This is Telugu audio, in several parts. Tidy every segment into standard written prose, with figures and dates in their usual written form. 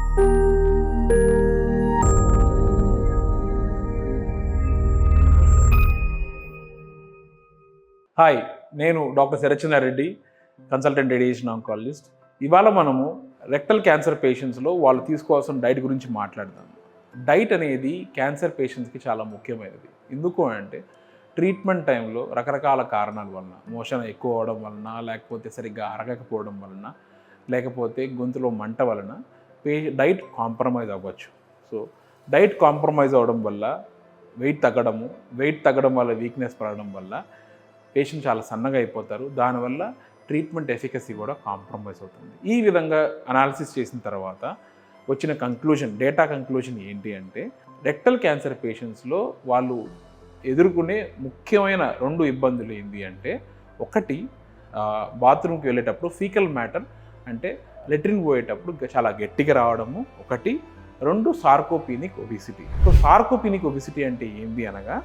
హాయ్, నేను doctor Sarachandra Reddy, consultant radiation oncologist. ఇవాళ మనము రెక్టల్ క్యాన్సర్ పేషెంట్స్లో వాళ్ళు తీసుకోవాల్సిన డైట్ గురించి మాట్లాడదాం. డైట్ అనేది క్యాన్సర్ పేషెంట్స్కి చాలా ముఖ్యమైనది. ఎందుకు అంటే ట్రీట్మెంట్ టైంలో రకరకాల కారణాల వలన, మోషన్ ఎక్కువ అవడం వలన, లేకపోతే సరిగ్గా అరగకపోవడం వలన, లేకపోతే గొంతులో మంట వలన డైట్ కాంప్రమైజ్ అవ్వచ్చు. సో డైట్ కాంప్రమైజ్ అవ్వడం వల్ల వెయిట్ తగ్గడం వల్ల వీక్నెస్ పడడం వల్ల పేషెంట్ చాలా సన్నగా అయిపోతారు. దానివల్ల ట్రీట్మెంట్ ఎఫికసీ కూడా కాంప్రమైజ్ అవుతుంది. ఈ విధంగా అనాలిసిస్ చేసిన తర్వాత వచ్చిన డేటా కంక్లూజన్ ఏంటి అంటే, రెక్టల్ క్యాన్సర్ పేషెంట్స్లో వాళ్ళు ఎదుర్కొనే ముఖ్యమైన 2 ఇబ్బందులు ఏంటి అంటే, ఒకటి బాత్రూమ్కి వెళ్ళేటప్పుడు ఫీకల్ మ్యాటర్ అంటే లెట్రిన్ పోయేటప్పుడు చాలా గట్టిగా రావడము ఒకటి. 2 సార్కోపీనిక్ ఒబిసిటీ. సో సార్కోపీనిక్ ఒబిసిటీ అంటే ఏంటి అనగా,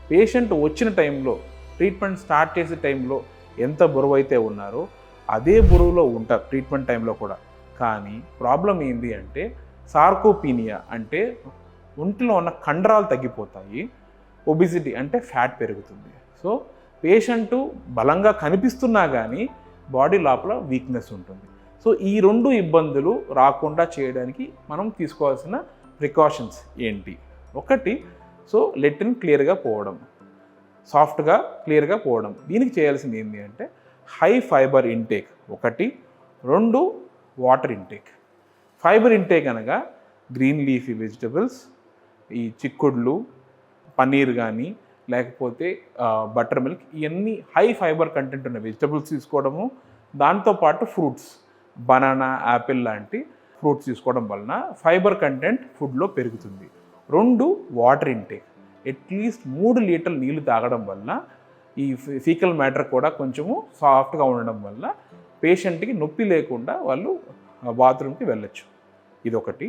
పేషెంట్ వచ్చిన టైంలో, ట్రీట్మెంట్ స్టార్ట్ చేసే టైంలో ఎంత బరువు అయితే ఉన్నారో అదే బరువులో ఉంటారు ట్రీట్మెంట్ టైంలో కూడా. కానీ ప్రాబ్లం ఏంటి అంటే, సార్కోపీనియా అంటే ఒంటిలో ఉన్న కండరాలు తగ్గిపోతాయి, ఒబిసిటీ అంటే ఫ్యాట్ పెరుగుతుంది. సో పేషెంటు బలంగా కనిపిస్తున్నా కానీ బాడీ లోపల వీక్నెస్ ఉంటుంది. సో ఈ 2 ఇబ్బందులు రాకుండా చేయడానికి మనం తీసుకోవాల్సిన ప్రికాషన్స్ ఏంటి? ఒకటి, సో లెట్రిన్ క్లియర్గా పోవడం, సాఫ్ట్గా క్లియర్గా పోవడం. దీనికి చేయాల్సింది ఏంటి అంటే హై ఫైబర్ ఇంటేక్ ఒకటి. 2 వాటర్ ఇంటేక్. ఫైబర్ ఇంటేక్ అనగా గ్రీన్ లీఫీ వెజిటబుల్స్, ఈ చిక్కుడులు, పన్నీర్ కానీ లేకపోతే బటర్ మిల్క్, ఇవన్నీ హై ఫైబర్ కంటెంట్ ఉన్న వెజిటబుల్స్ తీసుకోవడము. దాంతోపాటు ఫ్రూట్స్, బనానా, యాపిల్ లాంటి ఫ్రూట్స్ తీసుకోవడం వలన ఫైబర్ కంటెంట్ ఫుడ్లో పెరుగుతుంది. 2 వాటర్ ఇంటేక్. అట్లీస్ట్ 3 లీటర్ల నీళ్ళు తాగడం వల్ల ఈ ఫీకల్ మ్యాటర్ కూడా కొంచెము సాఫ్ట్గా ఉండడం వల్ల పేషెంట్కి నొప్పి లేకుండా వాళ్ళు బాత్రూమ్కి వెళ్ళొచ్చు. ఇదొకటి.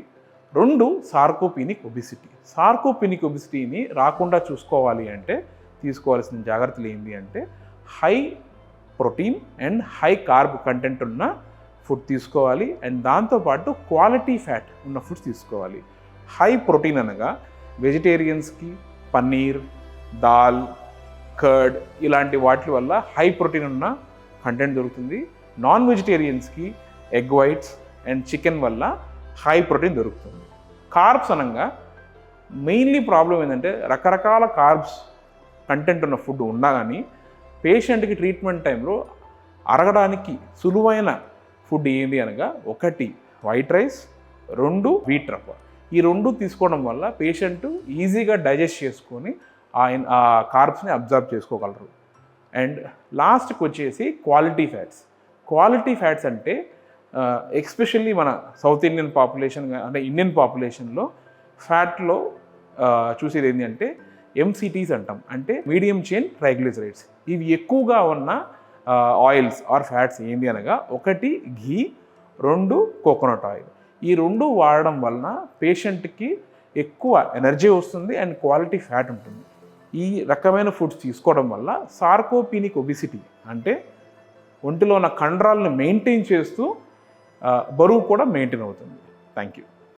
2 సార్కోపీనిక్ ఒబిసిటీ. సార్కోపీనిక్ ఒబిసిటీని రాకుండా చూసుకోవాలి అంటే తీసుకోవాల్సిన జాగ్రత్తలు ఏంటి అంటే, high protein and high carb content ఉన్న ఫుడ్ తీసుకోవాలి. అండ్ దాంతోపాటు క్వాలిటీ ఫ్యాట్ ఉన్న ఫుడ్స్ తీసుకోవాలి. హై ప్రోటీన్ అనగా వెజిటేరియన్స్కి పన్నీర్, దాల్, కర్డ్ ఇలాంటి వాటి వల్ల హై ప్రోటీన్ ఉన్న కంటెంట్ దొరుకుతుంది. నాన్ వెజిటేరియన్స్కి ఎగ్ వైట్స్ అండ్ చికెన్ వల్ల హై ప్రోటీన్ దొరుకుతుంది. కార్బ్స్ అనగా మెయిన్లీ ప్రాబ్లం ఏంటంటే, రకరకాల కార్బ్స్ కంటెంట్ ఉన్న ఫుడ్ ఉన్నా కానీ పేషెంట్కి ట్రీట్మెంట్ టైంలో అరగడానికి సులువైన ఫుడ్ ఏంటి అనగా, ఒకటి వైట్ రైస్, 2 వీట్ రవ్వ. ఈ 2 తీసుకోవడం వల్ల పేషెంట్ ఈజీగా డైజెస్ట్ చేసుకొని ఆ కార్బ్స్ని అబ్జర్వ్ చేసుకోగలరు. అండ్ లాస్ట్కి వచ్చేసి క్వాలిటీ ఫ్యాట్స్. క్వాలిటీ ఫ్యాట్స్ అంటే ఎస్పెషల్లీ మన సౌత్ ఇండియన్ పాపులేషన్ అంటే ఇండియన్ పాపులేషన్లో ఫ్యాట్లో చూసేది ఏంటి అంటే ఎంసీటీస్ అంటాం, అంటే మీడియం చైన్ ట్రైగ్లిజరైడ్స్. ఇవి ఎక్కువగా ఉన్న ఆయిల్స్ ఆర్ ఫ్యాట్స్ ఏంటి అనగా, ఒకటి ఘీ, 2 కోకోనట్ ఆయిల్. ఈ 2 వాడడం వలన పేషెంట్కి ఎక్కువ ఎనర్జీ వస్తుంది అండ్ క్వాలిటీ ఫ్యాట్ ఉంటుంది. ఈ రకమైన ఫుడ్స్ తీసుకోవడం వల్ల సార్కోపీనిక్ ఒబిసిటీ అంటే ఒంటిలో ఉన్న కండరాలను మెయింటైన్ చేస్తూ బరువు కూడా మెయింటైన్ అవుతుంది. Thank you.